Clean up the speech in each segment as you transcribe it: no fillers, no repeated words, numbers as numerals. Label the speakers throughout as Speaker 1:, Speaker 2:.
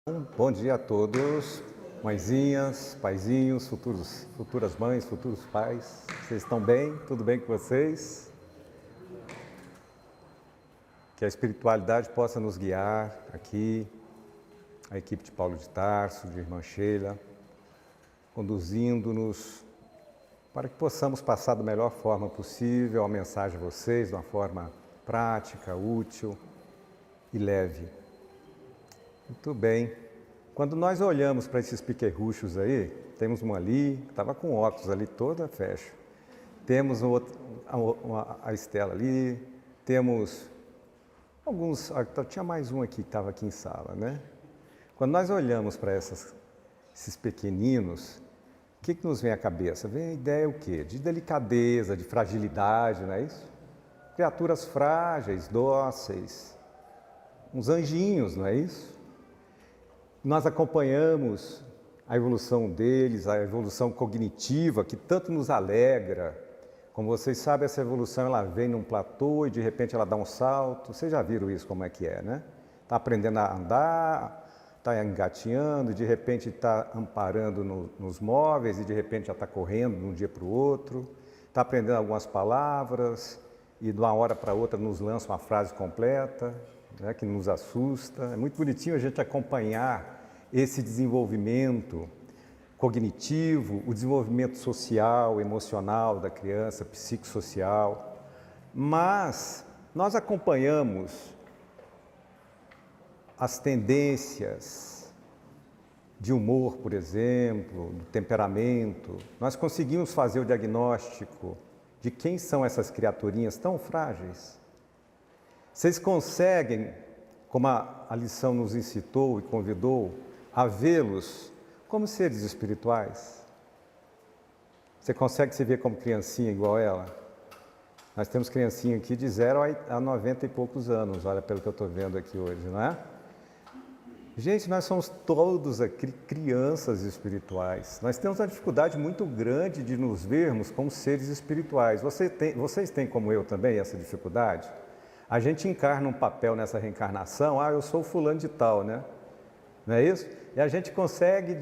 Speaker 1: Bom dia a todos, mãezinhas, paizinhos, futuras mães, futuros pais. Vocês estão bem? Tudo bem com vocês? Que a espiritualidade possa nos guiar aqui, a equipe de Paulo de Tarso, de Irmã Sheila, conduzindo-nos para que possamos passar da melhor forma possível a mensagem a vocês, de uma forma prática, útil e leve. Muito bem. Quando nós olhamos para esses piquerruchos aí, temos um ali, que estava com óculos ali, toda fecha. Temos a Estela ali, temos alguns, tinha mais um aqui que estava aqui em sala, né? Quando nós olhamos para esses pequeninos, o que nos vem à cabeça? Vem a ideia o quê? De delicadeza, de fragilidade, não é isso? Criaturas frágeis, dóceis, uns anjinhos, não é isso? Nós acompanhamos a evolução deles, a evolução cognitiva, que tanto nos alegra. Como vocês sabem, essa evolução ela vem num platô e de repente ela dá um salto. Vocês já viram isso, como é que é, né? Está aprendendo a andar, está engatinhando, e de repente está amparando nos móveis e de repente já está correndo de um dia para o outro. Está aprendendo algumas palavras e de uma hora para outra nos lança uma frase completa, né, que nos assusta. É muito bonitinho a gente acompanhar esse desenvolvimento cognitivo, o desenvolvimento social, emocional da criança, psicossocial. Mas nós acompanhamos as tendências de humor, por exemplo, do temperamento. Nós conseguimos fazer o diagnóstico de quem são essas criaturinhas tão frágeis. Vocês conseguem, como a lição nos incitou e convidou, a vê-los como seres espirituais? Você consegue se ver como criancinha igual ela? Nós temos criancinha aqui de 0 a 90 e poucos anos, olha pelo que eu estou vendo aqui hoje, não é? Gente, nós somos todos aqui crianças espirituais. Nós temos uma dificuldade muito grande de nos vermos como seres espirituais. Vocês têm, como eu também, essa dificuldade? A gente encarna um papel nessa reencarnação, eu sou fulano de tal, né? Não é isso? E a gente consegue,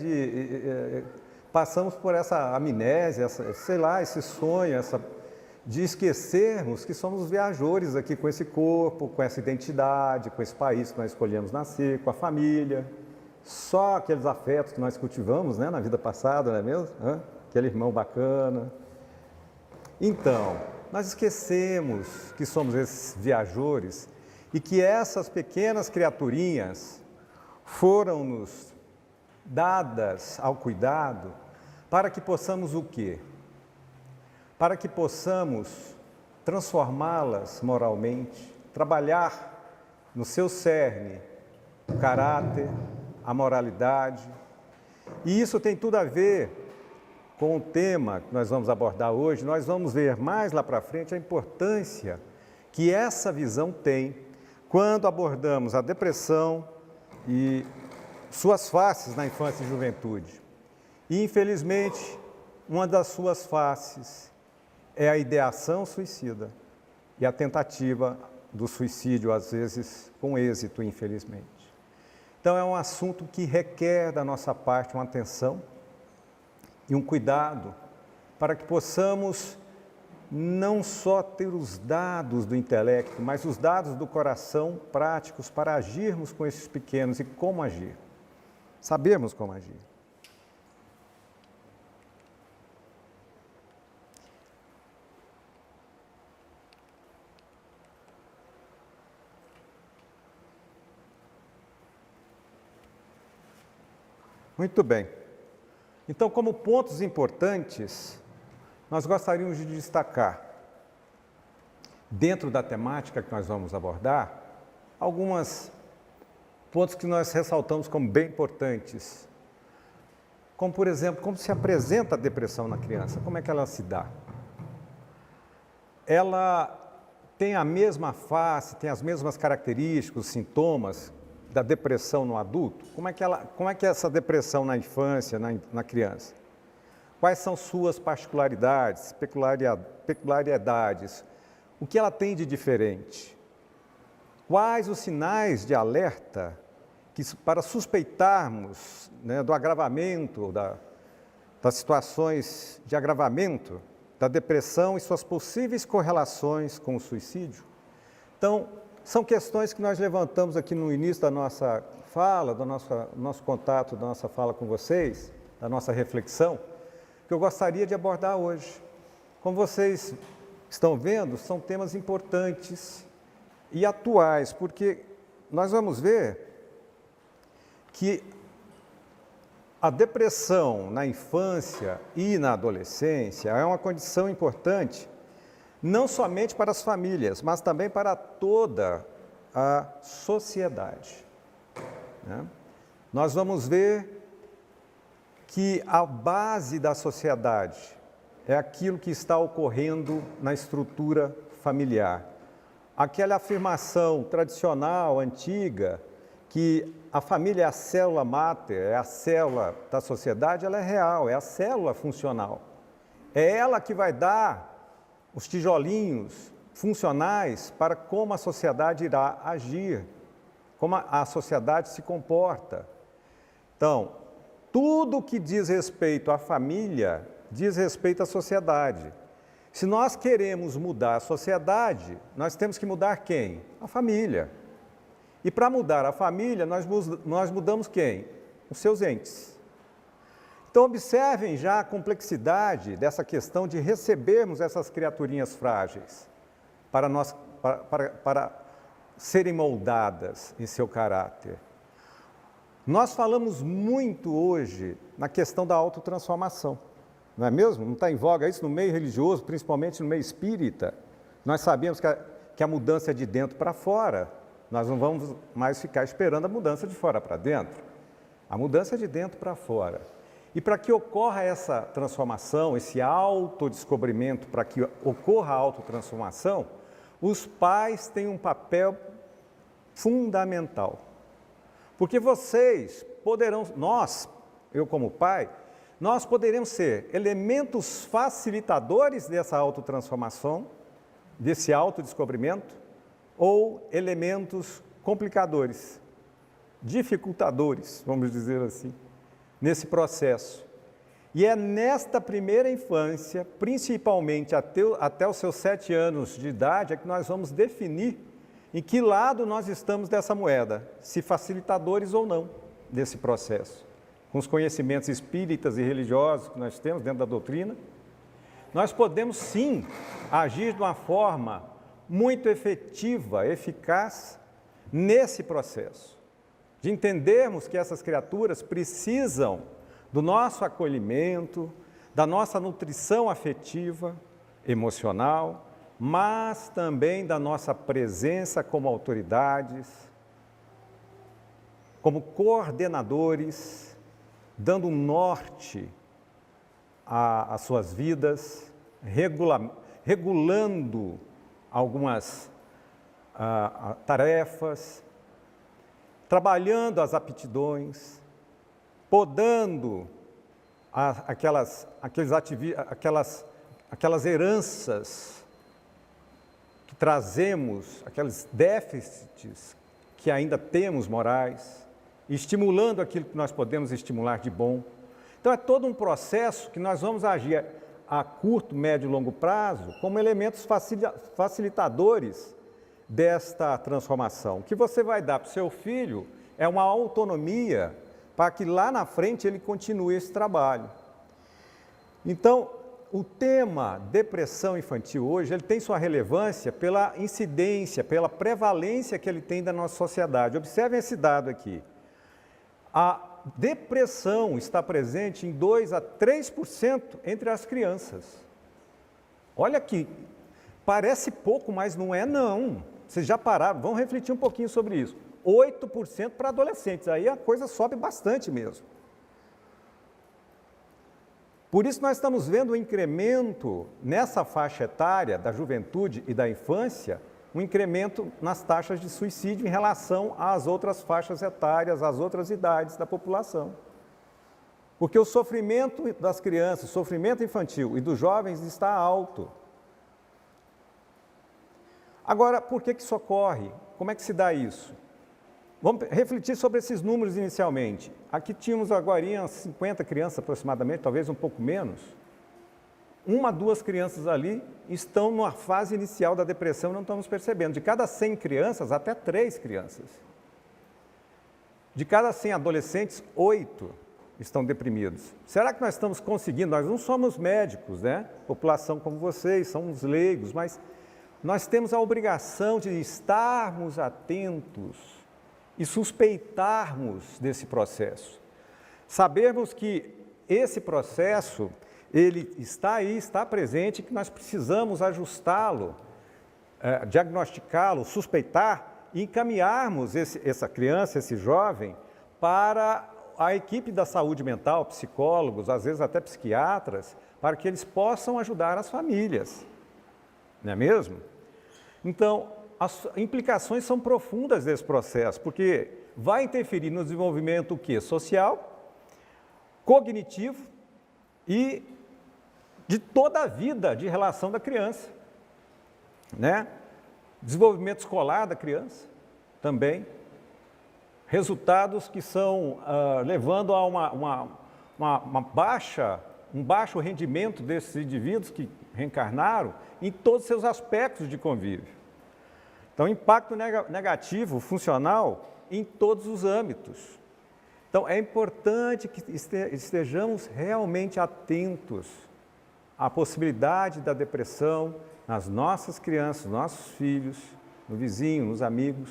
Speaker 1: passamos por essa amnésia, esse sonho, de esquecermos que somos viajores aqui com esse corpo, com essa identidade, com esse país que nós escolhemos nascer, com a família. Só aqueles afetos que nós cultivamos, né, na vida passada, não é mesmo? Aquele irmão bacana. Então, nós esquecemos que somos esses viajores e que essas pequenas criaturinhas foram-nos dadas ao cuidado para que possamos o quê? Para que possamos transformá-las moralmente, trabalhar no seu cerne o caráter, a moralidade. E isso tem tudo a ver com o tema que nós vamos abordar hoje. Nós vamos ver mais lá para frente a importância que essa visão tem quando abordamos a depressão e suas faces na infância e juventude. E, infelizmente, uma das suas faces é a ideação suicida e a tentativa do suicídio, às vezes com êxito, infelizmente. Então, é um assunto que requer da nossa parte uma atenção e um cuidado para que possamos não só ter os dados do intelecto, mas os dados do coração práticos para agirmos com esses pequenos e como agir. Sabermos como agir. Muito bem. Então, como pontos importantes, nós gostaríamos de destacar, dentro da temática que nós vamos abordar, alguns pontos que nós ressaltamos como bem importantes. Como, por exemplo, como se apresenta a depressão na criança, como é que ela se dá? Ela tem a mesma face, tem as mesmas características, os sintomas da depressão no adulto? Como é que é essa depressão na infância, na criança? Quais são suas particularidades, peculiaridades? O que ela tem de diferente? Quais os sinais de alerta que para suspeitarmos, né, do agravamento, das situações de agravamento da depressão e suas possíveis correlações com o suicídio. Então, são questões que nós levantamos aqui no início da nossa fala, do nosso contato, da nossa fala com vocês, da nossa reflexão, que eu gostaria de abordar hoje. Como vocês estão vendo, são temas importantes e atuais, porque nós vamos ver que a depressão na infância e na adolescência é uma condição importante, não somente para as famílias, mas também para toda a sociedade, né? Nós vamos ver que a base da sociedade é aquilo que está ocorrendo na estrutura familiar. Aquela afirmação tradicional, antiga, que a família é a célula máter, é a célula da sociedade, ela é real, é a célula funcional. É ela que vai dar os tijolinhos funcionais para como a sociedade irá agir, como a sociedade se comporta. Então, tudo que diz respeito à família, diz respeito à sociedade. Se nós queremos mudar a sociedade, nós temos que mudar quem? A família. E para mudar a família, nós mudamos quem? Os seus entes. Então, observem já a complexidade dessa questão de recebermos essas criaturinhas frágeis para serem moldadas em seu caráter. Nós falamos muito hoje na questão da autotransformação, não é mesmo? Não está em voga isso no meio religioso, principalmente no meio espírita. Nós sabemos que a mudança é de dentro para fora. Nós não vamos mais ficar esperando a mudança de fora para dentro. A mudança é de dentro para fora. E para que ocorra essa transformação, esse autodescobrimento, para que ocorra a autotransformação, os pais têm um papel fundamental. Porque vocês poderão, eu como pai, nós poderemos ser elementos facilitadores dessa autotransformação, desse autodescobrimento, ou elementos complicadores, dificultadores, vamos dizer assim, nesse processo. E é nesta primeira infância, principalmente até os seus 7 anos de idade, é que nós vamos definir em que lado nós estamos dessa moeda, se facilitadores ou não desse processo. Com os conhecimentos espíritas e religiosos que nós temos dentro da doutrina, nós podemos sim agir de uma forma muito efetiva, eficaz nesse processo, de entendermos que essas criaturas precisam do nosso acolhimento, da nossa nutrição afetiva, emocional, mas também da nossa presença como autoridades, como coordenadores, dando um norte às suas vidas, regulando algumas tarefas, trabalhando as aptidões, podando aquelas heranças que trazemos, aqueles déficits que ainda temos morais, estimulando aquilo que nós podemos estimular de bom. Então é todo um processo que nós vamos agir a curto, médio e longo prazo, como elementos facilitadores desta transformação. O que você vai dar para o seu filho é uma autonomia para que lá na frente ele continue esse trabalho. Então, o tema depressão infantil hoje, ele tem sua relevância pela incidência, pela prevalência que ele tem da nossa sociedade. Observem esse dado aqui. A depressão está presente em 2 a 3% entre as crianças. Olha aqui, parece pouco, mas não é não. Vocês já pararam, vamos refletir um pouquinho sobre isso. 8% para adolescentes, aí a coisa sobe bastante mesmo. Por isso nós estamos vendo um incremento nessa faixa etária da juventude e da infância, um incremento nas taxas de suicídio em relação às outras faixas etárias, às outras idades da população. Porque o sofrimento das crianças, o sofrimento infantil e dos jovens está alto. Agora, por que isso ocorre? Como é que se dá isso? vamos refletir sobre esses números inicialmente. Aqui tínhamos agora 50 crianças aproximadamente, talvez um pouco menos. 1 a 2 crianças ali estão numa fase inicial da depressão, não estamos percebendo. De cada 100 crianças, até 3 crianças. De cada 100 adolescentes, 8 estão deprimidos. Será que nós estamos conseguindo? Nós não somos médicos, né? População como vocês, somos leigos, mas nós temos a obrigação de estarmos atentos e suspeitarmos desse processo. Sabermos que esse processo, ele está aí, está presente, que nós precisamos ajustá-lo, diagnosticá-lo, suspeitar e encaminharmos essa criança, esse jovem, para a equipe da saúde mental, psicólogos, às vezes até psiquiatras, para que eles possam ajudar as famílias, não é mesmo? Então, as implicações são profundas desse processo, porque vai interferir no desenvolvimento o quê? Social, cognitivo e de toda a vida de relação da criança, né? Desenvolvimento escolar da criança também. Resultados que são levando a um baixo rendimento desses indivíduos que reencarnaram em todos os seus aspectos de convívio. Então, impacto negativo, funcional, em todos os âmbitos. Então, é importante que estejamos realmente atentos à possibilidade da depressão nas nossas crianças, nos nossos filhos, no vizinho, nos amigos,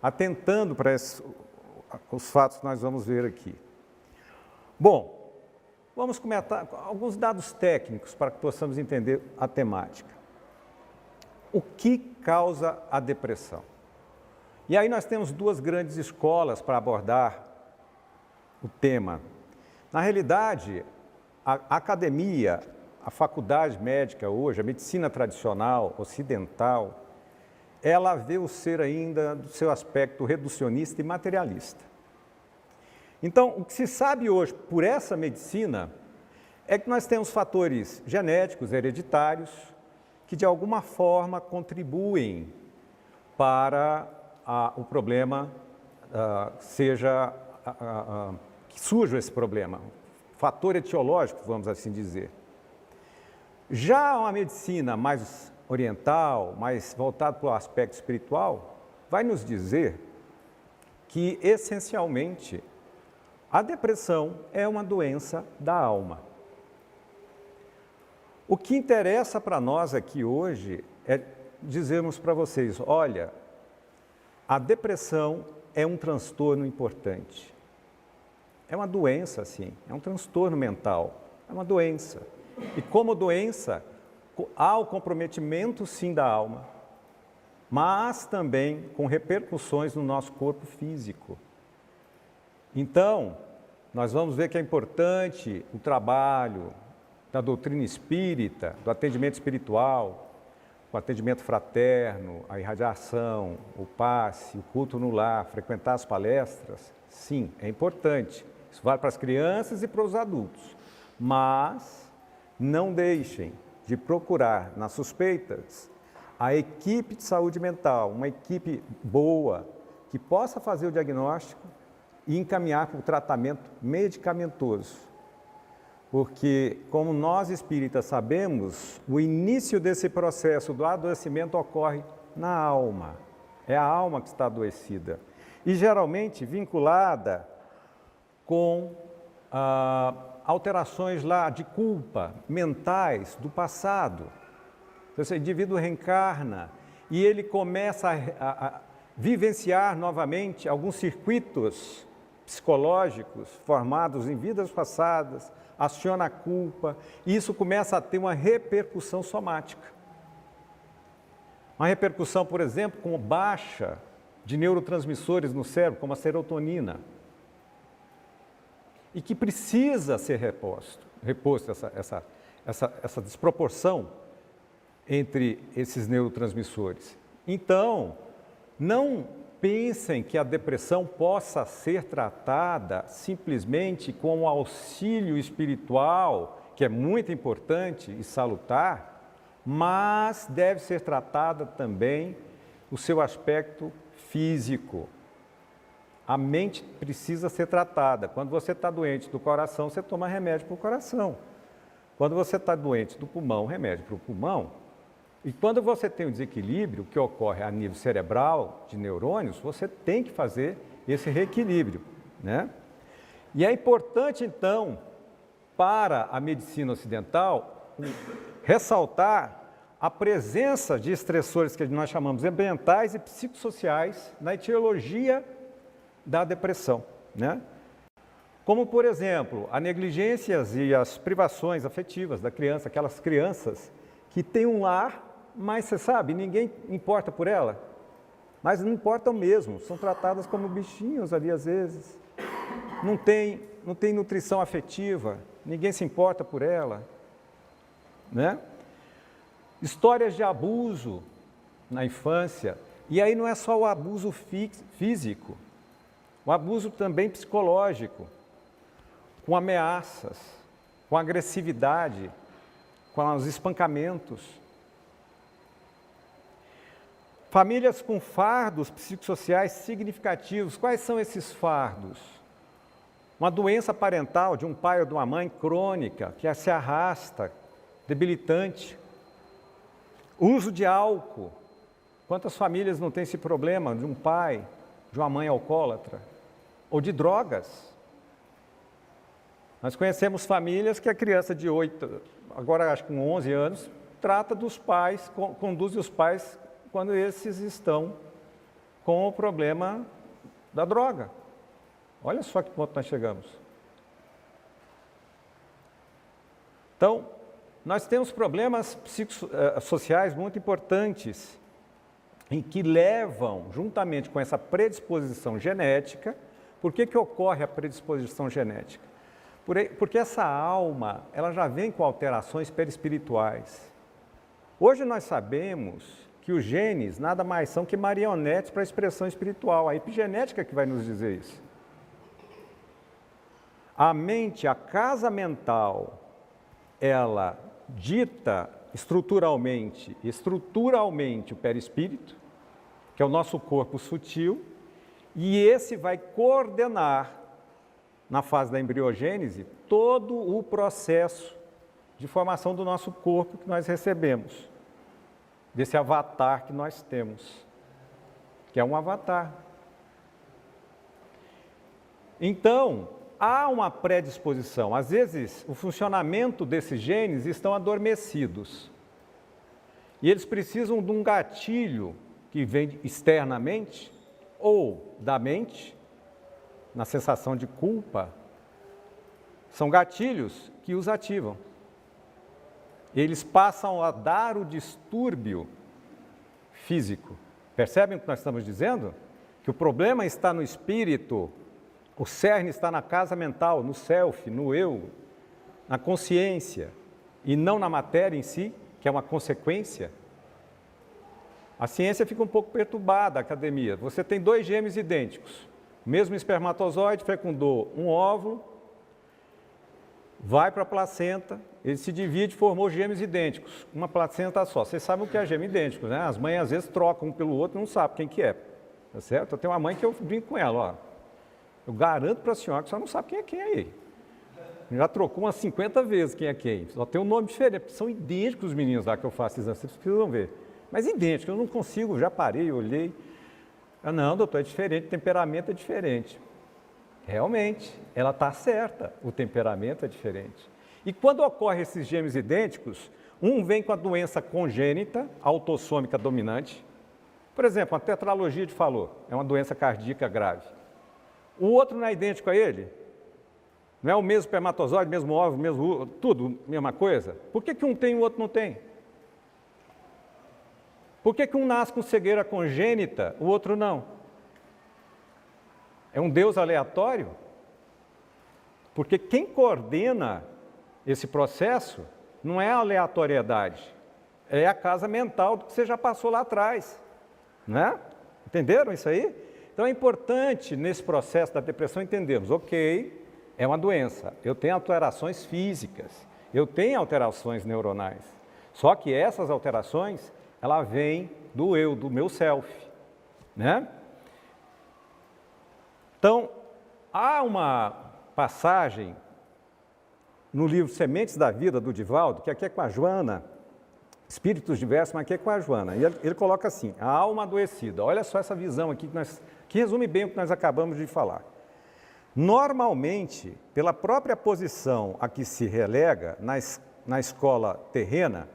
Speaker 1: atentando para os fatos que nós vamos ver aqui. Bom, vamos comentar alguns dados técnicos para que possamos entender a temática. O que causa a depressão? E aí nós temos 2 grandes escolas para abordar o tema. Na realidade, a academia, a faculdade médica hoje, a medicina tradicional, ocidental, ela vê o ser ainda do seu aspecto reducionista e materialista. Então, o que se sabe hoje por essa medicina é que nós temos fatores genéticos, hereditários, que de alguma forma contribuem para o problema que surja esse problema, fator etiológico, vamos assim dizer. Já uma medicina mais oriental, mais voltada para o aspecto espiritual, vai nos dizer que, essencialmente, a depressão é uma doença da alma. O que interessa para nós aqui hoje é dizermos para vocês, olha, a depressão é um transtorno importante. É uma doença, sim, é um transtorno mental, é uma doença. E como doença, há o comprometimento, sim, da alma, mas também com repercussões no nosso corpo físico. Então, nós vamos ver que é importante o trabalho da doutrina espírita, do atendimento espiritual, o atendimento fraterno, a irradiação, o passe, o culto no lar, frequentar as palestras. Sim, é importante. Isso vale para as crianças e para os adultos. Mas não deixem de procurar nas suspeitas a equipe de saúde mental, uma equipe boa, que possa fazer o diagnóstico e encaminhar para o tratamento medicamentoso. Porque, como nós espíritas sabemos, o início desse processo do adoecimento ocorre na alma. É a alma que está adoecida. E geralmente vinculada com alterações lá de culpa, mentais, do passado. Então, esse indivíduo reencarna e ele começa a vivenciar novamente alguns circuitos psicológicos formados em vidas passadas, aciona a culpa, e isso começa a ter uma repercussão somática. Uma repercussão, por exemplo, com baixa de neurotransmissores no cérebro, como a serotonina, e que precisa ser reposto essa desproporção entre esses neurotransmissores. Então, não pensem que a depressão possa ser tratada simplesmente com o auxílio espiritual, que é muito importante e salutar, mas deve ser tratada também o seu aspecto físico. A mente precisa ser tratada. Quando você está doente do coração, você toma remédio para o coração. Quando você está doente do pulmão, remédio para o pulmão. E quando você tem um desequilíbrio que ocorre a nível cerebral, de neurônios, você tem que fazer esse reequilíbrio, né? E é importante, então, para a medicina ocidental, ressaltar a presença de estressores que nós chamamos ambientais e psicossociais na etiologia da depressão, né? Como, por exemplo, a negligências e as privações afetivas da criança, aquelas crianças que têm um lar, mas você sabe, ninguém importa por ela, mas não importam mesmo, são tratadas como bichinhos ali às vezes, não tem nutrição afetiva, ninguém se importa por ela, né? Histórias de abuso na infância, e aí não é só o abuso físico, o abuso também psicológico, com ameaças, com agressividade, com os espancamentos. Famílias com fardos psicossociais significativos. Quais são esses fardos? Uma doença parental de um pai ou de uma mãe crônica, que se arrasta, debilitante. Uso de álcool. Quantas famílias não têm esse problema de um pai, de uma mãe alcoólatra? Ou de drogas. Nós conhecemos famílias que a criança de 8, agora acho que com 11 anos, trata dos pais, conduz os pais quando esses estão com o problema da droga. Olha só que ponto nós chegamos. Então, nós temos problemas psicossociais muito importantes, em que levam, juntamente com essa predisposição genética, por que ocorre a predisposição genética? Porque essa alma, ela já vem com alterações perispirituais. Hoje nós sabemos que os genes nada mais são que marionetes para a expressão espiritual, a epigenética que vai nos dizer isso. A mente, a casa mental, ela dita estruturalmente o perispírito, que é o nosso corpo sutil, e esse vai coordenar, na fase da embriogênese, todo o processo de formação do nosso corpo que nós recebemos, desse avatar que nós temos, que é um avatar. Então, há uma predisposição. Às vezes, o funcionamento desses genes estão adormecidos. E eles precisam de um gatilho que vem externamente ou da mente, na sensação de culpa. São gatilhos que os ativam. Eles passam a dar o distúrbio físico. Percebem o que nós estamos dizendo? Que o problema está no espírito, o cerne está na casa mental, no self, no eu, na consciência, e não na matéria em si, que é uma consequência. A ciência fica um pouco perturbada, a academia. Você tem 2 gêmeos idênticos, o mesmo espermatozoide fecundou um óvulo, vai para a placenta, ele se divide e formou gêmeos idênticos, uma placenta só. Vocês sabem o que é gêmeo idêntico, né? As mães às vezes trocam um pelo outro e não sabem quem que é, tá certo? Eu tenho uma mãe que eu brinco com ela, ó. Eu garanto para a senhora que a senhora não sabe quem é aí. Já trocou umas 50 vezes quem é quem, só tem um nome diferente, porque são idênticos os meninos lá que eu faço exame, vocês precisam ver. Mas idênticos, eu não consigo, já parei, olhei. Não, doutor, é diferente, o temperamento é diferente. Realmente, ela está certa, o temperamento é diferente. E quando ocorrem esses gêmeos idênticos, um vem com a doença congênita, autossômica dominante. Por exemplo, a tetralogia de Fallot, é uma doença cardíaca grave. O outro não é idêntico a ele? Não é o mesmo espermatozoide, mesmo óvulo, mesmo tudo, mesma coisa? Por que um tem e o outro não tem? Por que um nasce com cegueira congênita, o outro não? É um Deus aleatório? Porque quem coordena esse processo não é a aleatoriedade, é a casa mental do que você já passou lá atrás, né? Entenderam isso aí? Então é importante nesse processo da depressão entendermos, ok, é uma doença, eu tenho alterações físicas, eu tenho alterações neuronais, só que essas alterações, ela vem do eu, do meu self, né? Então, há uma passagem no livro Sementes da Vida, do Divaldo, que aqui é com a Joana, Espíritos Diversos, mas aqui é com a Joana. E ele coloca assim, a alma adoecida. Olha só essa visão aqui, que resume bem o que nós acabamos de falar. Normalmente, pela própria posição a que se relega na escola terrena,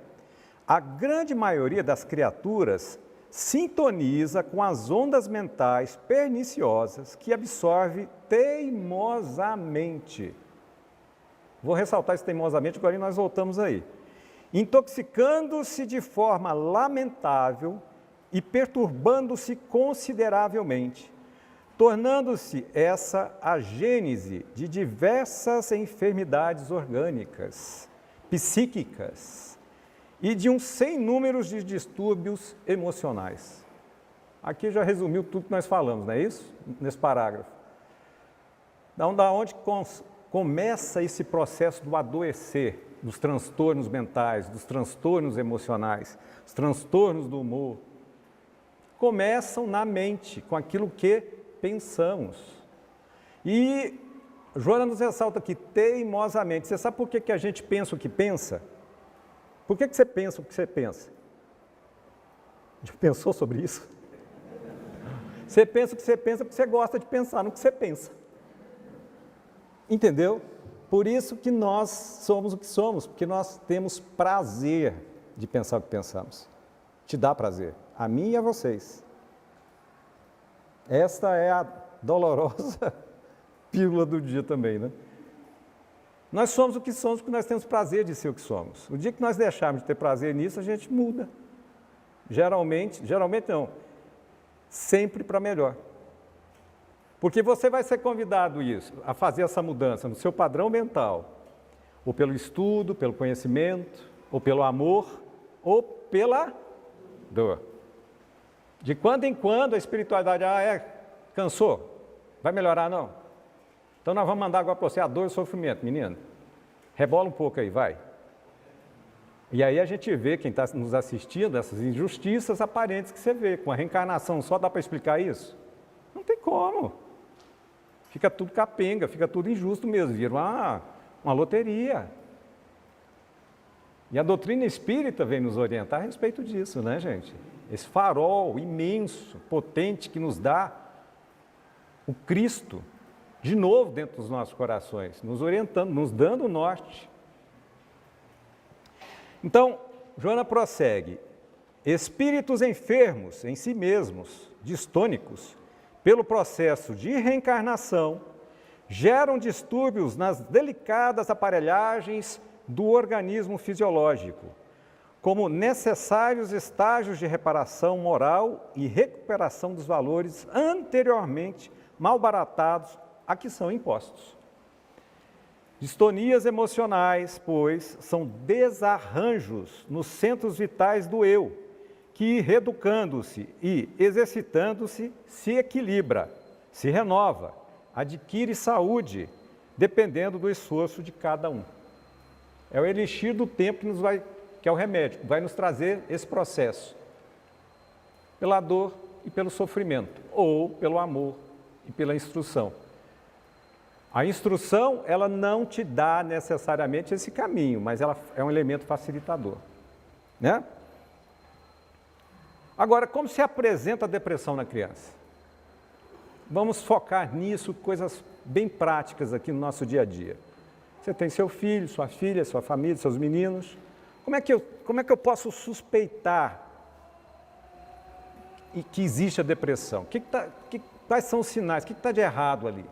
Speaker 1: a grande maioria das criaturas sintoniza com as ondas mentais perniciosas que absorve teimosamente. Vou ressaltar isso teimosamente, agora nós voltamos aí. Intoxicando-se de forma lamentável e perturbando-se consideravelmente, tornando-se essa a gênese de diversas enfermidades orgânicas, psíquicas e de um sem números de distúrbios emocionais. Aqui já resumiu tudo que nós falamos, não é isso? Nesse parágrafo. Da onde começa esse processo do adoecer, dos transtornos mentais, dos transtornos emocionais, os transtornos do humor, começam na mente, com aquilo que pensamos. E Joana nos ressalta aqui, teimosamente. Você sabe por que a gente pensa o que pensa? Por que você pensa o que você pensa? Já pensou sobre isso? Você pensa o que você pensa porque você gosta de pensar no que você pensa. Entendeu? Por isso que nós somos o que somos, porque nós temos prazer de pensar o que pensamos. Te dá prazer, a mim e a vocês. Esta é a dolorosa pílula do dia também, né? Nós somos o que somos porque nós temos prazer de ser o que somos. O dia que nós deixarmos de ter prazer nisso, a gente muda. Geralmente não, sempre para melhor. Porque você vai ser convidado a fazer essa mudança no seu padrão mental, ou pelo estudo, pelo conhecimento, ou pelo amor, ou pela dor. De quando em quando a espiritualidade, cansou, vai melhorar não? Então nós vamos mandar agora para você a dor e o sofrimento, menino. Rebola um pouco aí, vai. E aí a gente vê, quem está nos assistindo, essas injustiças aparentes que você vê. Com a reencarnação só dá para explicar isso? Não tem como. Fica tudo capenga, fica tudo injusto mesmo, vira uma loteria. E a doutrina espírita vem nos orientar a respeito disso, né, gente? Esse farol imenso, potente que nos dá o Cristo, de novo dentro dos nossos corações, nos orientando, nos dando o norte. Então, Joana prossegue. Espíritos enfermos em si mesmos, distônicos, pelo processo de reencarnação, geram distúrbios nas delicadas aparelhagens do organismo fisiológico, como necessários estágios de reparação moral e recuperação dos valores anteriormente malbaratados a que são impostos. Distonias emocionais, pois, são desarranjos nos centros vitais do eu, que, reeducando-se e exercitando-se, se equilibra, se renova, adquire saúde, dependendo do esforço de cada um. É o elixir do tempo que é o remédio, que vai nos trazer esse processo, pela dor e pelo sofrimento, ou pelo amor e pela instrução. A instrução, ela não te dá necessariamente esse caminho, mas ela é um elemento facilitador, né? Agora, como se apresenta a depressão na criança? Vamos focar nisso, coisas bem práticas aqui no nosso dia a dia. Você tem seu filho, sua filha, sua família, seus meninos. Como é que eu posso suspeitar que existe a depressão? Quais são os sinais? O que está de errado ali?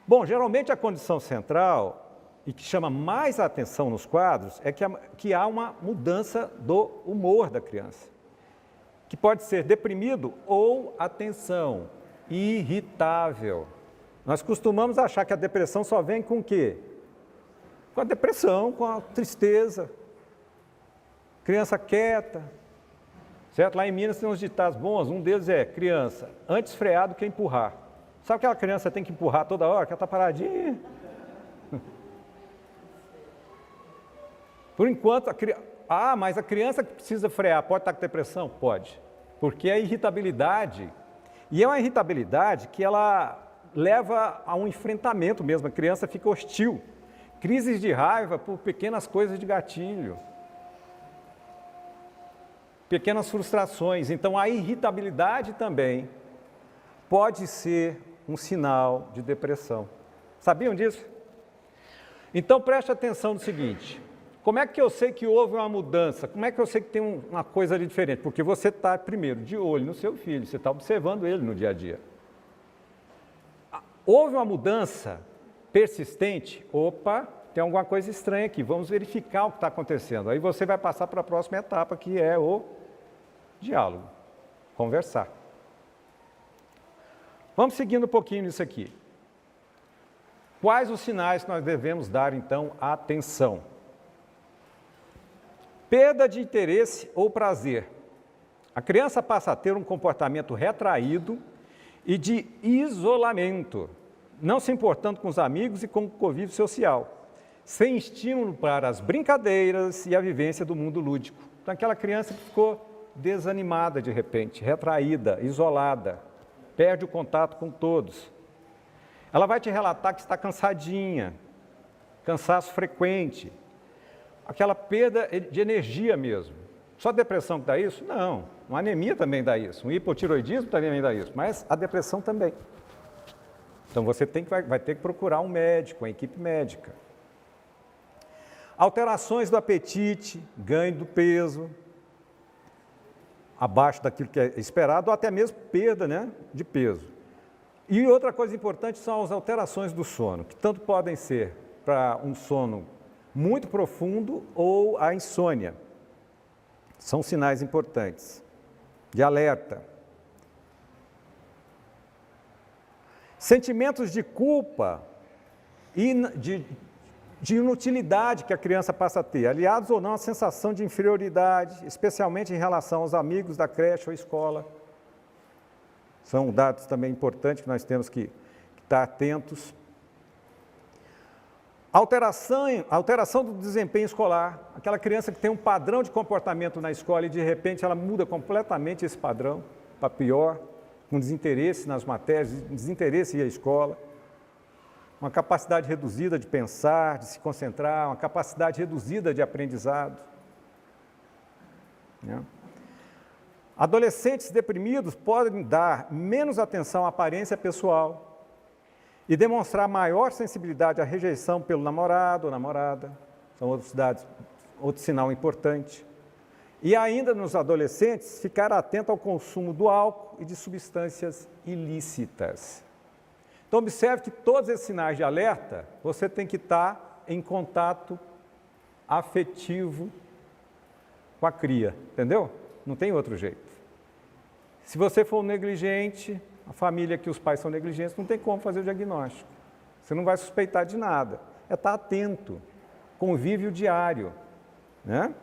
Speaker 1: Bom, geralmente a condição central, e que chama mais a atenção nos quadros, é que há uma mudança do humor da criança, que pode ser deprimido ou, atenção, irritável. Nós costumamos achar que a depressão só vem com o quê? Com a depressão, com a tristeza. Criança quieta, certo? Lá em Minas tem uns ditados bons, um deles é, criança, antes frear do que empurrar. Sabe aquela criança tem que empurrar toda hora, que ela está paradinha? Por enquanto, mas a criança que precisa frear pode estar com depressão? Pode. Porque a irritabilidade E é uma irritabilidade que ela leva a um enfrentamento mesmo, a criança fica hostil. Crises de raiva por pequenas coisas de gatilho. Pequenas frustrações. Então, a irritabilidade também pode ser um sinal de depressão. Sabiam disso? Então, preste atenção no seguinte. Como é que eu sei que houve uma mudança? Como é que eu sei que tem uma coisa ali diferente? Porque você está, primeiro, de olho no seu filho, você está observando ele no dia a dia. Houve uma mudança persistente? Opa, tem alguma coisa estranha aqui, vamos verificar o que está acontecendo. Aí você vai passar para a próxima etapa, que é o diálogo, conversar. Vamos seguindo um pouquinho nisso aqui. Quais os sinais que nós devemos dar, então, atenção? Perda de interesse ou prazer. A criança passa a ter um comportamento retraído e de isolamento, não se importando com os amigos e com o convívio social, sem estímulo para as brincadeiras e a vivência do mundo lúdico. Então, aquela criança que ficou desanimada de repente, retraída, isolada, perde o contato com todos. Ela vai te relatar que está cansadinha, cansaço frequente, aquela perda de energia mesmo. Só a depressão que dá isso? Não. Uma anemia também dá isso. Um hipotiroidismo também dá isso. Mas a depressão também. Então você vai ter que procurar um médico, uma equipe médica. Alterações do apetite, ganho do peso, abaixo daquilo que é esperado, ou até mesmo perda, né, de peso. E outra coisa importante são as alterações do sono, que tanto podem ser para um sono muito profundo ou a insônia. São sinais importantes de alerta. Sentimentos de culpa e de inutilidade que a criança passa a ter, aliados ou não à sensação de inferioridade, especialmente em relação aos amigos da creche ou escola. São dados também importantes que nós temos que estar atentos. Alteração do desempenho escolar. Aquela criança que tem um padrão de comportamento na escola e de repente ela muda completamente esse padrão para pior, com desinteresse nas matérias, desinteresse em ir à escola. Uma capacidade reduzida de pensar, de se concentrar, uma capacidade reduzida de aprendizado. Né? Adolescentes deprimidos podem dar menos atenção à aparência pessoal e demonstrar maior sensibilidade à rejeição pelo namorado ou namorada. São outro sinal importante. E ainda nos adolescentes, ficar atento ao consumo do álcool e de substâncias ilícitas. Então, observe que todos esses sinais de alerta, você tem que estar em contato afetivo com a cria, entendeu? Não tem outro jeito. Se você for negligente, a família que os pais são negligentes, não tem como fazer o diagnóstico. Você não vai suspeitar de nada. É estar atento, convívio diário, né?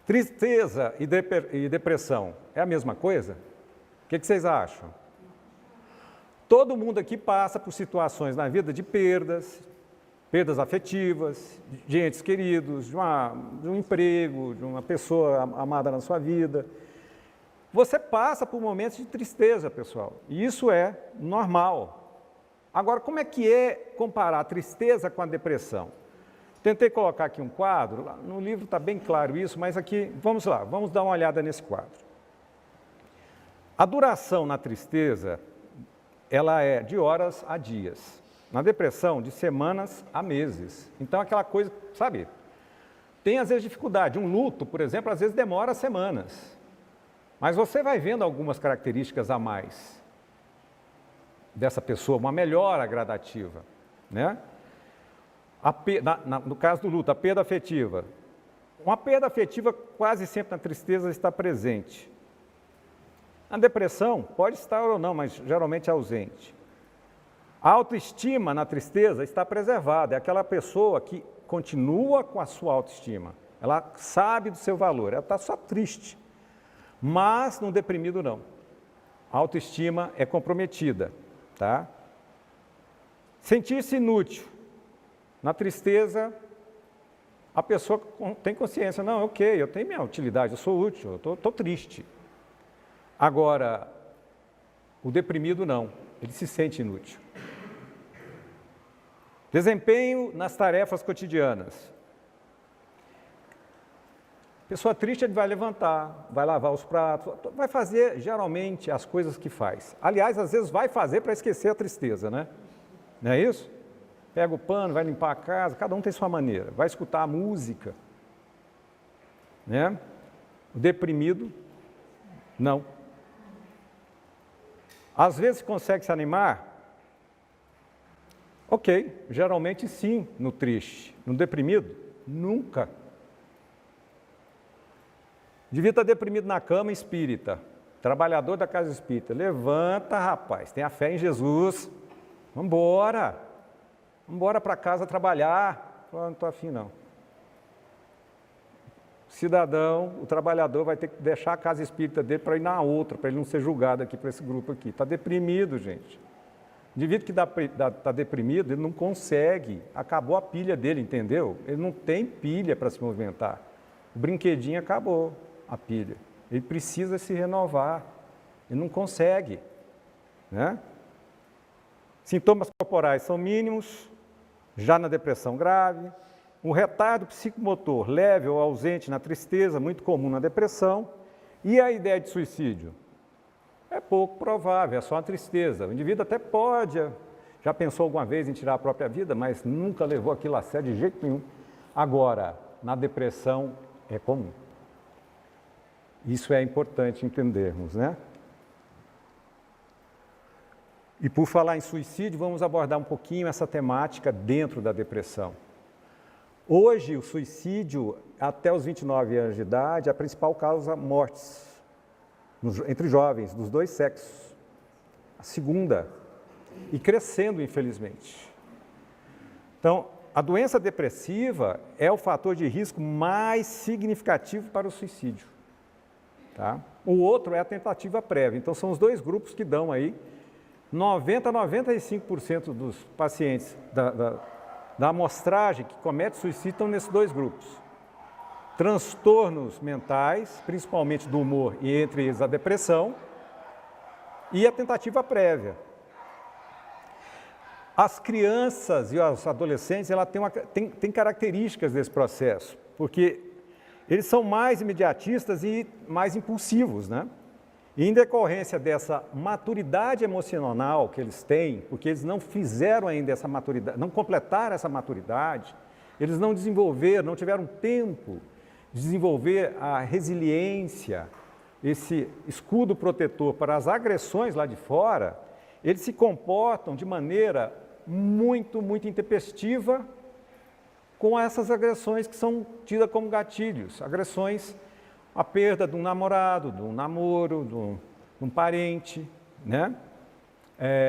Speaker 1: Tristeza e depressão é a mesma coisa? O que vocês acham? Todo mundo aqui passa por situações na vida de perdas afetivas, de entes queridos, de um emprego, de uma pessoa amada na sua vida. Você passa por momentos de tristeza, pessoal, e isso é normal. Agora, como é que é comparar a tristeza com a depressão? Tentei colocar aqui um quadro, no livro está bem claro isso, mas aqui, vamos lá, vamos dar uma olhada nesse quadro. A duração na tristeza, ela é de horas a dias. Na depressão, de semanas a meses. Então, aquela coisa, sabe, tem às vezes dificuldade. Um luto, por exemplo, às vezes demora semanas. Mas você vai vendo algumas características a mais dessa pessoa, uma melhora gradativa, né? No caso do luto, a perda afetiva. Uma perda afetiva quase sempre na tristeza está presente. Na depressão, pode estar ou não, mas geralmente é ausente. A autoestima na tristeza está preservada, é aquela pessoa que continua com a sua autoestima. Ela sabe do seu valor, ela está só triste. Mas no deprimido não. A autoestima é comprometida, tá? Sentir-se inútil. Na tristeza, a pessoa tem consciência, não, ok, eu tenho minha utilidade, eu sou útil, eu estou triste. Agora, o deprimido não, ele se sente inútil. Desempenho nas tarefas cotidianas. Pessoa triste, ele vai levantar, vai lavar os pratos, vai fazer geralmente as coisas que faz. Aliás, às vezes vai fazer para esquecer a tristeza, né? Não é isso? Pega o pano, vai limpar a casa, cada um tem sua maneira. Vai escutar a música, né? O deprimido, não. Às vezes consegue se animar? Ok, geralmente sim, no triste. No deprimido, nunca. Devia estar deprimido na cama, espírita, trabalhador da casa espírita. Levanta, rapaz, tenha fé em Jesus. Vamos embora. Vamos embora para casa trabalhar. Não estou afim, não. O cidadão, o trabalhador vai ter que deixar a casa espírita dele para ir na outra, para ele não ser julgado aqui para esse grupo aqui. Está deprimido, gente. O indivíduo que está deprimido, ele não consegue. Acabou a pilha dele, entendeu? Ele não tem pilha para se movimentar. O brinquedinho acabou. A pilha. Ele precisa se renovar. Ele não consegue. Né? Sintomas corporais são mínimos, já na depressão grave. Um retardo psicomotor leve ou ausente na tristeza, muito comum na depressão. E a ideia de suicídio? É pouco provável, é só uma tristeza. O indivíduo até pode, já pensou alguma vez em tirar a própria vida, mas nunca levou aquilo a sério de jeito nenhum. Agora, na depressão é comum. Isso é importante entendermos, né? E por falar em suicídio, vamos abordar um pouquinho essa temática dentro da depressão. Hoje, o suicídio, até os 29 anos de idade, é a principal causa mortes entre jovens, dos dois sexos. A segunda, e crescendo, infelizmente. Então, a doença depressiva é o fator de risco mais significativo para o suicídio. Tá? O outro é a tentativa prévia. Então, são os dois grupos que dão aí 90% a 95% dos pacientes da amostragem que comete suicídio estão nesses dois grupos. Transtornos mentais, principalmente do humor e entre eles a depressão, e a tentativa prévia. As crianças e os adolescentes têm características desse processo, porque eles são mais imediatistas e mais impulsivos, né? E em decorrência dessa maturidade emocional que eles têm, porque eles não fizeram ainda essa maturidade, não completaram essa maturidade, eles não desenvolveram, não tiveram tempo de desenvolver a resiliência, esse escudo protetor para as agressões lá de fora, eles se comportam de maneira muito, muito intempestiva com essas agressões que são tidas como gatilhos, agressões, a perda de um namorado, de um namoro, de um parente, né?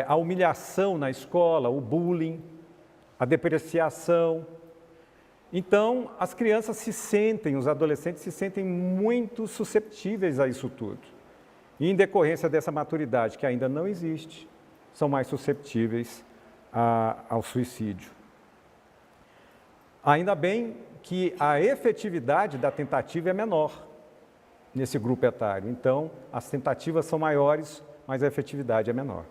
Speaker 1: A humilhação na escola, o bullying, a depreciação. Então, as crianças os adolescentes se sentem muito suscetíveis a isso tudo. E em decorrência dessa maturidade que ainda não existe, são mais suscetíveis ao suicídio. Ainda bem que a efetividade da tentativa é menor nesse grupo etário. Então, as tentativas são maiores, mas a efetividade é menor.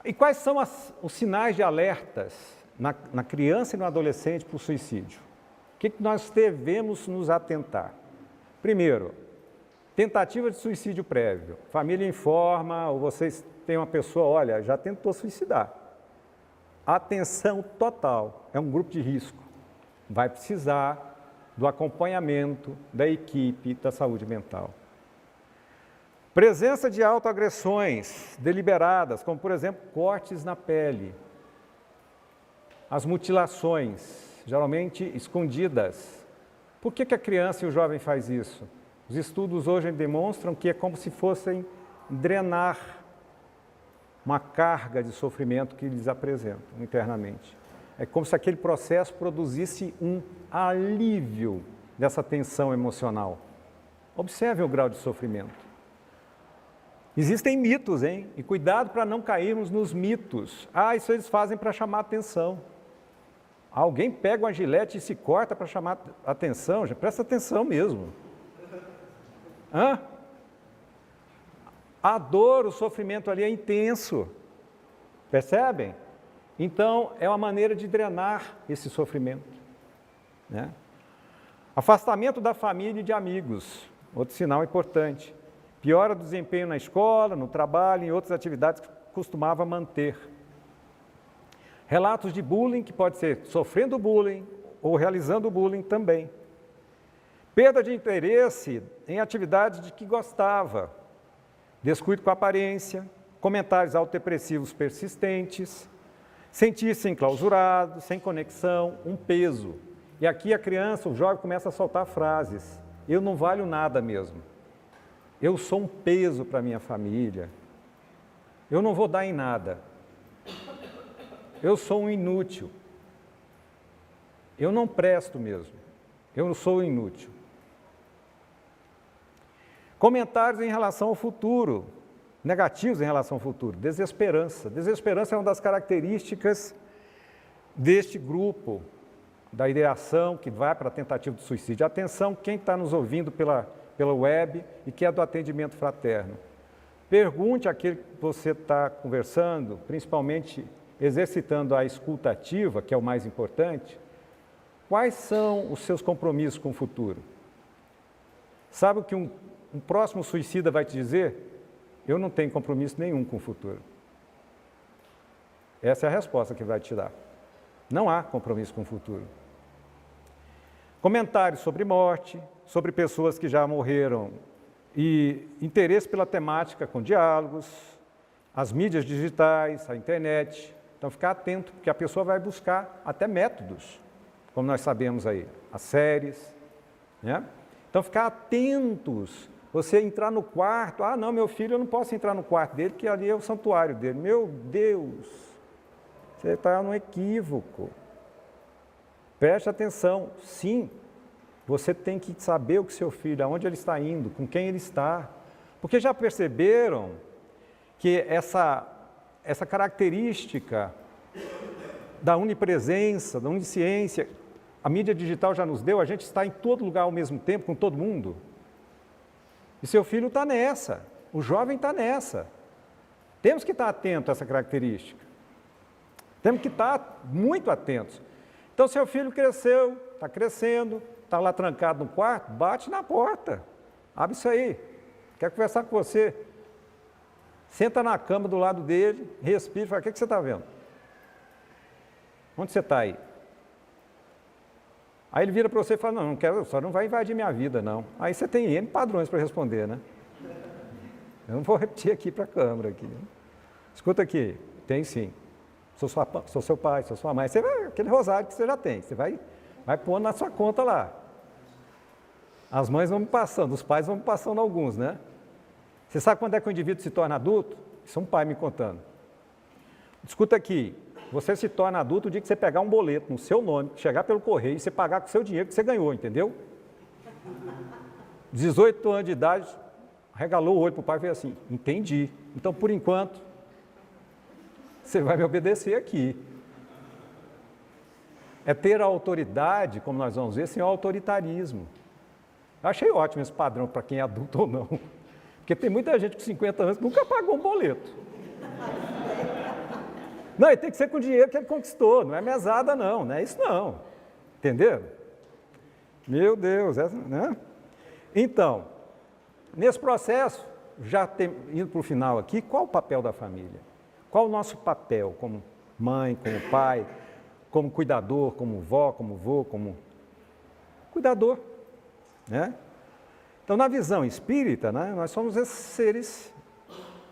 Speaker 1: E quais são os sinais de alertas na criança e no adolescente para o suicídio? O que nós devemos nos atentar? Primeiro, tentativa de suicídio prévio. Família informa, ou vocês têm uma pessoa, olha, já tentou suicidar. Atenção total, é um grupo de risco. Vai precisar do acompanhamento da equipe da saúde mental. Presença de autoagressões deliberadas, como por exemplo, cortes na pele. As mutilações, geralmente escondidas. Por que a criança e o jovem faz isso? Os estudos hoje demonstram que é como se fossem drenar uma carga de sofrimento que eles apresentam internamente. É como se aquele processo produzisse um alívio dessa tensão emocional. Observe o grau de sofrimento. Existem mitos, hein? E cuidado para não cairmos nos mitos. Isso eles fazem para chamar atenção. Alguém pega uma gilete e se corta para chamar atenção, já presta atenção mesmo. A dor, o sofrimento ali é intenso. Percebem? Então, é uma maneira de drenar esse sofrimento, né? Afastamento da família e de amigos, outro sinal importante. Piora do desempenho na escola, no trabalho, em outras atividades que costumava manter. Relatos de bullying, que pode ser sofrendo bullying ou realizando bullying também. Perda de interesse em atividades de que gostava. Descuido com a aparência, comentários autodepressivos persistentes, sentir-se enclausurado, sem conexão, um peso. E aqui a criança, o jovem começa a soltar frases. Eu não valho nada mesmo. Eu sou um peso para a minha família. Eu não vou dar em nada. Eu sou um inútil. Eu não presto mesmo. Eu sou inútil. Comentários em relação ao futuro, negativos em relação ao futuro. Desesperança. Desesperança é uma das características deste grupo, da ideação que vai para a tentativa de suicídio. Atenção, quem está nos ouvindo pela web e que é do atendimento fraterno. Pergunte àquele que você está conversando, principalmente exercitando a escuta ativa, que é o mais importante, quais são os seus compromissos com o futuro? Sabe o que um próximo suicida vai te dizer? Eu não tenho compromisso nenhum com o futuro. Essa é a resposta que vai te dar. Não há compromisso com o futuro. Comentários sobre morte, sobre pessoas que já morreram e interesse pela temática com diálogos, as mídias digitais, a internet. Então, ficar atento, porque a pessoa vai buscar até métodos, como nós sabemos aí, as séries, né? Então, ficar atentos. Você entrar no quarto, não, meu filho, eu não posso entrar no quarto dele, porque ali é o santuário dele. Meu Deus, você está num equívoco. Preste atenção, sim, você tem que saber o que seu filho, aonde ele está indo, com quem ele está. Porque já perceberam que essa característica da onipresença, da onisciência, a mídia digital já nos deu, a gente está em todo lugar ao mesmo tempo, com todo mundo. E seu filho está nessa, o jovem está nessa. Temos que estar atentos a essa característica. Temos que estar muito atentos. Então, seu filho cresceu, está crescendo, está lá trancado no quarto, bate na porta. Abre isso aí. Quer conversar com você? Senta na cama do lado dele, respira e fala, o que você está vendo? Onde você está aí? Aí ele vira para você e fala, não quero, só não vai invadir minha vida, não. Aí você tem N padrões para responder, né? Eu não vou repetir aqui para a câmera. Aqui. Escuta aqui, tem sim. Sou seu pai, sou sua mãe. Você vai, aquele rosário que você já tem, você vai pondo na sua conta lá. As mães vão me passando, os pais vão me passando alguns, né? Você sabe quando é que o indivíduo se torna adulto? Isso é um pai me contando. Escuta aqui, você se torna adulto o dia que você pegar um boleto no seu nome, chegar pelo correio e você pagar com o seu dinheiro que você ganhou, entendeu? 18 anos de idade, regalou o olho para o pai e fez assim, entendi. Então, por enquanto, você vai me obedecer aqui. É ter a autoridade, como nós vamos ver, sem o autoritarismo. Eu achei ótimo esse padrão para quem é adulto ou não. Porque tem muita gente com 50 anos que nunca pagou um boleto. Não, ele tem que ser com o dinheiro que ele conquistou, não é mesada não, não é isso não. Entenderam? Meu Deus, né? Então, nesse processo, indo para o final aqui, qual o papel da família? Qual o nosso papel como mãe, como pai, como cuidador, como vó, como vô, como cuidador, né? Então, na visão espírita, né, nós somos esses seres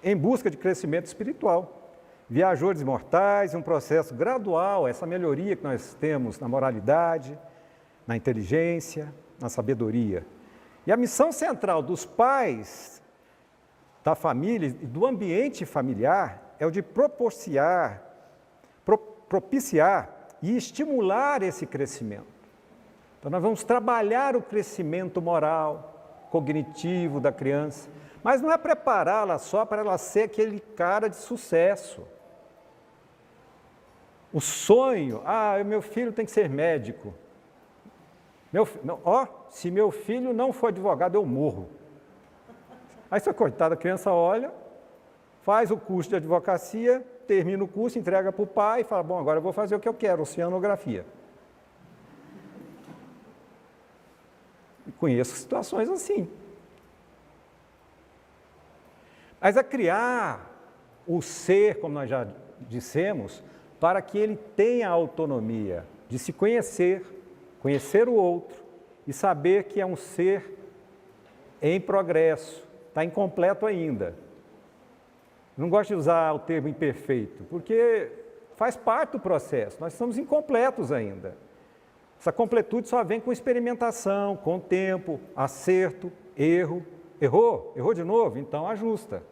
Speaker 1: em busca de crescimento espiritual, viajores imortais, um processo gradual, essa melhoria que nós temos na moralidade, na inteligência, na sabedoria. E a missão central dos pais, da família e do ambiente familiar é o de propiciar e estimular esse crescimento. Então, nós vamos trabalhar o crescimento moral, cognitivo da criança, mas não é prepará-la só para ela ser aquele cara de sucesso. O sonho, meu filho tem que ser médico. Se meu filho não for advogado, eu morro. Aí essa coitada criança olha, faz o curso de advocacia, termina o curso, entrega para o pai e fala, bom, agora eu vou fazer o que eu quero, oceanografia. E conheço situações assim. Mas é criar o ser, como nós já dissemos, para que ele tenha autonomia de se conhecer, conhecer o outro e saber que é um ser em progresso, está incompleto ainda. Não gosto de usar o termo imperfeito, porque faz parte do processo, nós estamos incompletos ainda. Essa completude só vem com experimentação, com tempo, acerto, erro. Errou de novo? Então ajusta.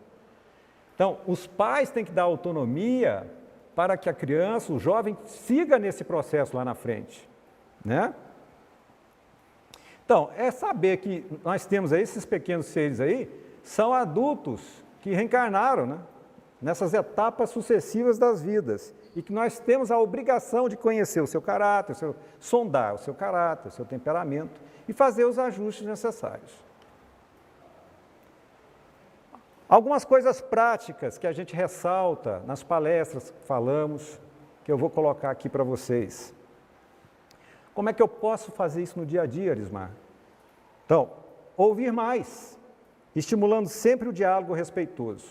Speaker 1: Então, os pais têm que dar autonomia para que a criança, o jovem, siga nesse processo lá na frente, né? Então, é saber que nós temos aí, esses pequenos seres aí, são adultos que reencarnaram, né? Nessas etapas sucessivas das vidas, e que nós temos a obrigação de conhecer o seu caráter, sondar o seu caráter, o seu temperamento, e fazer os ajustes necessários. Algumas coisas práticas que a gente ressalta nas palestras que falamos, que eu vou colocar aqui para vocês. Como é que eu posso fazer isso no dia a dia, Arismar? Então, ouvir mais, estimulando sempre o diálogo respeitoso.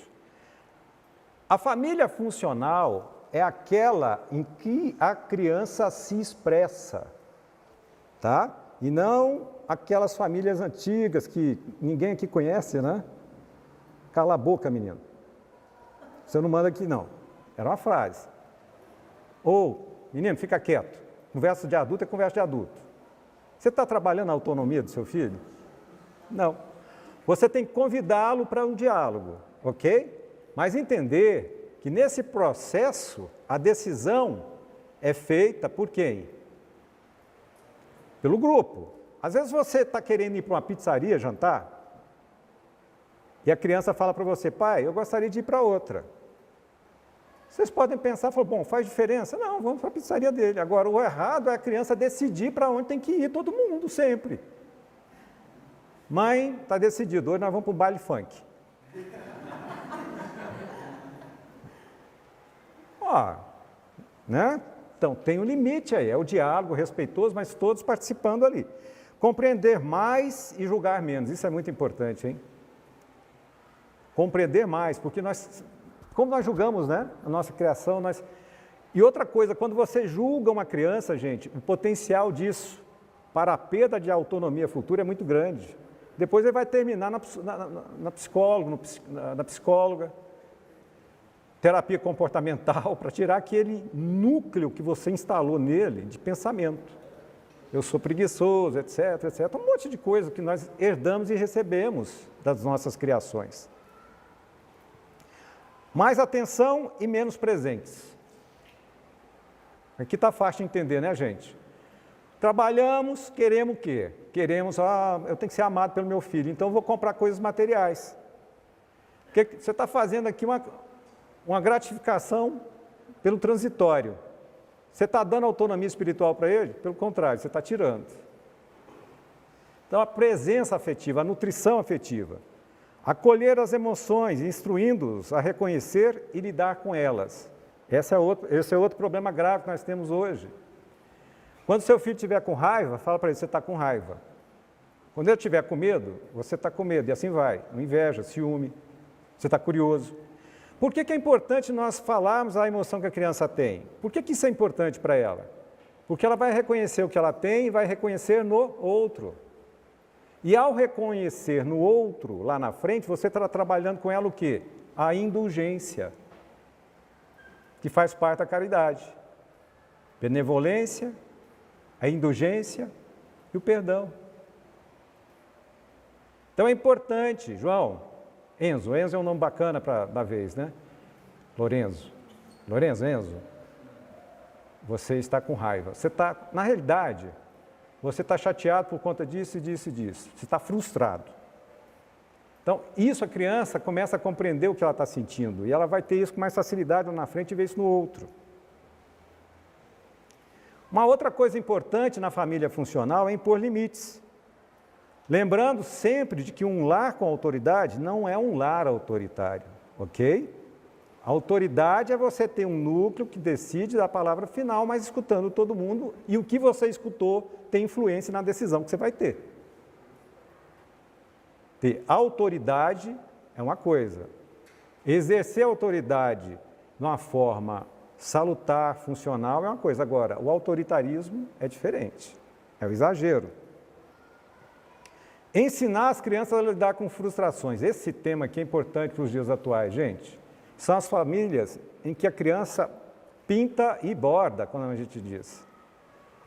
Speaker 1: A família funcional é aquela em que a criança se expressa, tá? E não aquelas famílias antigas que ninguém aqui conhece, né? Cala a boca, menino. Você não manda aqui, não. Era uma frase. Ou, menino, fica quieto. Conversa de adulto é conversa de adulto. Você está trabalhando a autonomia do seu filho? Não. Você tem que convidá-lo para um diálogo, ok? Mas entender que nesse processo a decisão é feita por quem? Pelo grupo. Às vezes você está querendo ir para uma pizzaria jantar, e a criança fala para você, pai, eu gostaria de ir para outra. Vocês podem pensar, bom, faz diferença? Não, vamos para a pizzaria dele. Agora, o errado é a criança decidir para onde tem que ir todo mundo, sempre. Mãe, está decidido, hoje nós vamos para o baile funk. Ó, né? Então, tem um limite aí, é o diálogo respeitoso, mas todos participando ali. Compreender mais e julgar menos, isso é muito importante, hein? Compreender mais, porque como nós julgamos, né, a nossa criação, E outra coisa, quando você julga uma criança, gente, o potencial disso para a perda de autonomia futura é muito grande. Depois ele vai terminar na psicóloga, terapia comportamental, para tirar aquele núcleo que você instalou nele de pensamento. Eu sou preguiçoso, etc, etc. Um monte de coisa que nós herdamos e recebemos das nossas criações. Mais atenção e menos presentes. Aqui está fácil de entender, né, gente? Trabalhamos, queremos o quê? Queremos, eu tenho que ser amado pelo meu filho, então eu vou comprar coisas materiais. Porque você está fazendo aqui uma gratificação pelo transitório. Você está dando autonomia espiritual para ele? Pelo contrário, você está tirando. Então, a presença afetiva, a nutrição afetiva. Acolher as emoções, instruindo-os a reconhecer e lidar com elas. Esse é outro problema grave que nós temos hoje. Quando seu filho estiver com raiva, fala para ele, você está com raiva. Quando ele estiver com medo, você está com medo, e assim vai. Inveja, ciúme, você está curioso. Por que é importante nós falarmos a emoção que a criança tem? Por que isso é importante para ela? Porque ela vai reconhecer o que ela tem e vai reconhecer no outro. E ao reconhecer no outro, lá na frente, você está trabalhando com ela o quê? A indulgência, que faz parte da caridade. Benevolência, a indulgência e o perdão. Então é importante, Enzo é um nome bacana da vez, né? Lorenzo, Enzo, você está com raiva. Na realidade, você está chateado por conta disso e disso e disso. Você está frustrado. Então, isso a criança começa a compreender o que ela está sentindo. E ela vai ter isso com mais facilidade lá na frente e ver isso no outro. Uma outra coisa importante na família funcional é impor limites. Lembrando sempre de que um lar com autoridade não é um lar autoritário, ok? A autoridade é você ter um núcleo que decide da palavra final, mas escutando todo mundo, e o que você escutou tem influência na decisão que você vai ter. Ter autoridade é uma coisa. Exercer autoridade de uma forma salutar, funcional, é uma coisa. Agora, o autoritarismo é diferente, é o exagero. Ensinar as crianças a lidar com frustrações. Esse tema aqui é importante para os dias atuais, gente. São as famílias em que a criança pinta e borda, quando a gente diz.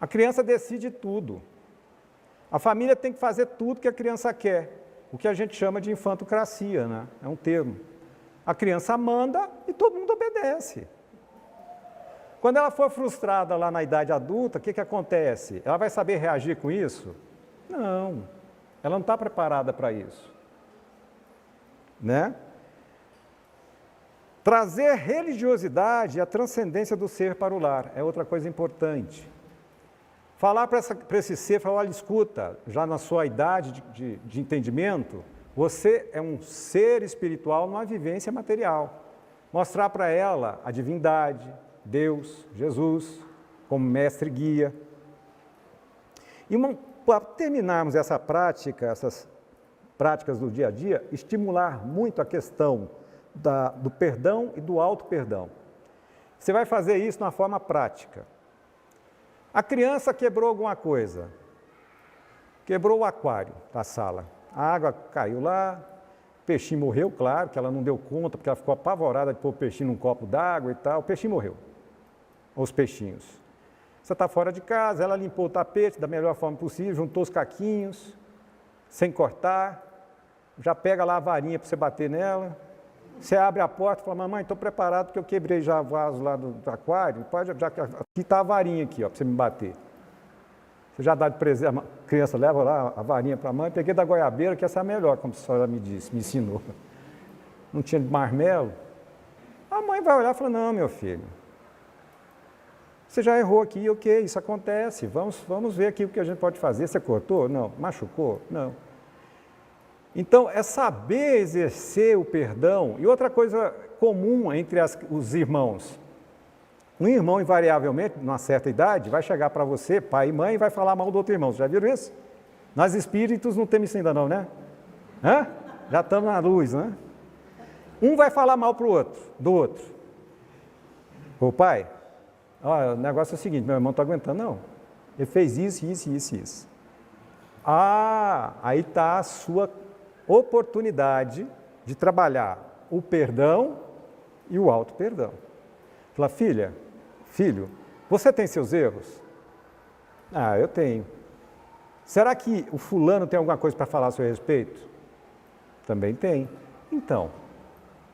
Speaker 1: A criança decide tudo. A família tem que fazer tudo que a criança quer. O que a gente chama de infantocracia, né? É um termo. A criança manda e todo mundo obedece. Quando ela for frustrada lá na idade adulta, o que acontece? Ela vai saber reagir com isso? Não. Ela não está preparada para isso. Né? Trazer religiosidade e a transcendência do ser para o lar é outra coisa importante. Falar para esse ser, falar, olha, escuta, já na sua idade de entendimento, você é um ser espiritual numa vivência material. Mostrar para ela a divindade, Deus, Jesus, como mestre e guia. E para terminarmos essa prática, essas práticas do dia a dia, estimular muito a questão do perdão e do auto-perdão. Você vai fazer isso de uma forma prática. A criança quebrou alguma coisa, quebrou o aquário da sala, a água caiu lá, o peixinho morreu, claro, que ela não deu conta, porque ela ficou apavorada de pôr o peixinho num copo d'água e tal, o peixinho morreu, ou os peixinhos. Você está fora de casa, ela limpou o tapete da melhor forma possível, juntou os caquinhos, sem cortar, já pega lá a varinha para você bater nela, você abre a porta e fala, mamãe, estou preparado porque eu quebrei já o vaso lá do aquário, já aqui está a varinha aqui, ó, para você me bater. Você já dá de presente, a criança leva lá a varinha para a mãe, peguei da goiabeira, que essa é a melhor, como a senhora me disse, me ensinou. Não tinha de marmelo. A mãe vai olhar e fala, não, meu filho, você já errou aqui, ok, isso acontece, vamos ver aqui o que a gente pode fazer. Você cortou? Não. Machucou? Não. Então, é saber exercer o perdão. E outra coisa comum entre os irmãos. Um irmão, invariavelmente, numa certa idade, vai chegar para você, pai e mãe, e vai falar mal do outro irmão. Você já viram isso? Nós espíritos não temos isso ainda não, né? Hã? Já estamos na luz, né? Um vai falar mal para o outro, do outro. Ô pai, ó, o negócio é o seguinte, meu irmão não está aguentando, não. Ele fez isso, isso, isso, isso. Ah, aí está a sua oportunidade de trabalhar o perdão e o auto-perdão. Fala, filha, filho, você tem seus erros? Ah, eu tenho. Será que o fulano tem alguma coisa para falar a seu respeito? Também tem. Então,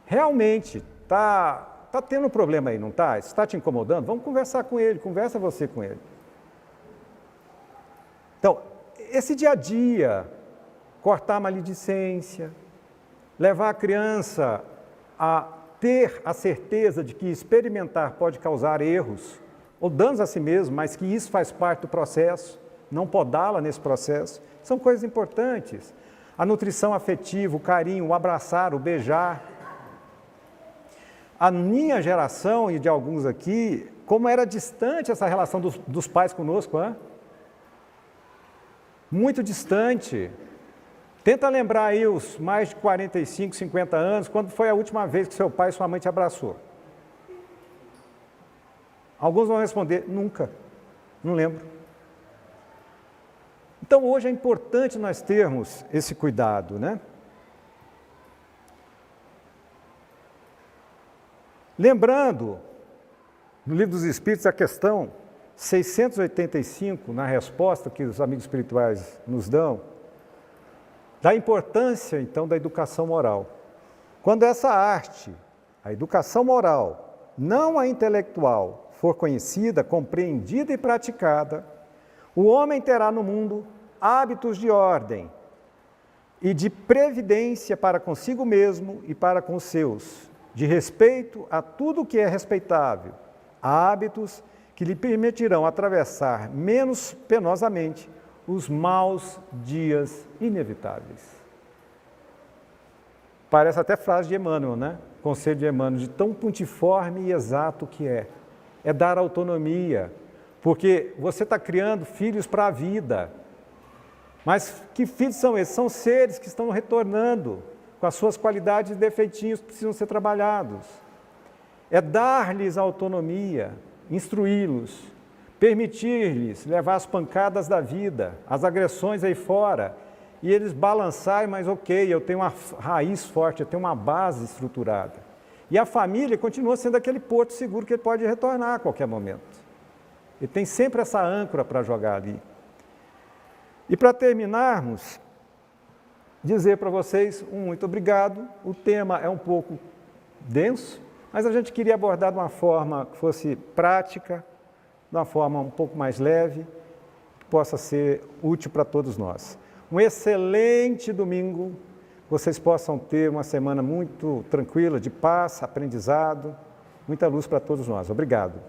Speaker 1: realmente, está tendo um problema aí, não está? Isso está te incomodando? Vamos conversar com ele, conversa você com ele. Então, esse dia a dia, cortar a maledicência, levar a criança a ter a certeza de que experimentar pode causar erros ou danos a si mesmo, mas que isso faz parte do processo, não podá-la nesse processo, são coisas importantes. A nutrição afetiva, o carinho, o abraçar, o beijar. A minha geração e de alguns aqui, como era distante essa relação dos pais conosco, hein? Muito distante. Tenta lembrar aí os mais de 45, 50 anos, quando foi a última vez que seu pai e sua mãe te abraçou? Alguns vão responder, nunca, não lembro. Então hoje é importante nós termos esse cuidado, né? Lembrando, no Livro dos Espíritos, a questão 685, na resposta que os amigos espirituais nos dão, da importância, então, da educação moral. Quando essa arte, a educação moral, não a intelectual, for conhecida, compreendida e praticada, o homem terá no mundo hábitos de ordem e de previdência para consigo mesmo e para com os seus, de respeito a tudo que é respeitável, hábitos que lhe permitirão atravessar menos penosamente os maus dias inevitáveis. Parece até frase de Emmanuel, né? Conselho de Emmanuel, de tão pontiforme e exato que é. É dar autonomia, porque você está criando filhos para a vida. Mas que filhos são esses? São seres que estão retornando, com as suas qualidades e defeitinhos que precisam ser trabalhados. É dar-lhes autonomia, instruí-los, permitir-lhes levar as pancadas da vida, as agressões aí fora, e eles balançarem, mas ok, eu tenho uma raiz forte, eu tenho uma base estruturada. E a família continua sendo aquele porto seguro que ele pode retornar a qualquer momento. Ele tem sempre essa âncora para jogar ali. E para terminarmos, dizer para vocês um muito obrigado. O tema é um pouco denso, mas a gente queria abordar de uma forma que fosse prática, de uma forma um pouco mais leve, que possa ser útil para todos nós. Um excelente domingo, vocês possam ter uma semana muito tranquila, de paz, aprendizado, muita luz para todos nós. Obrigado.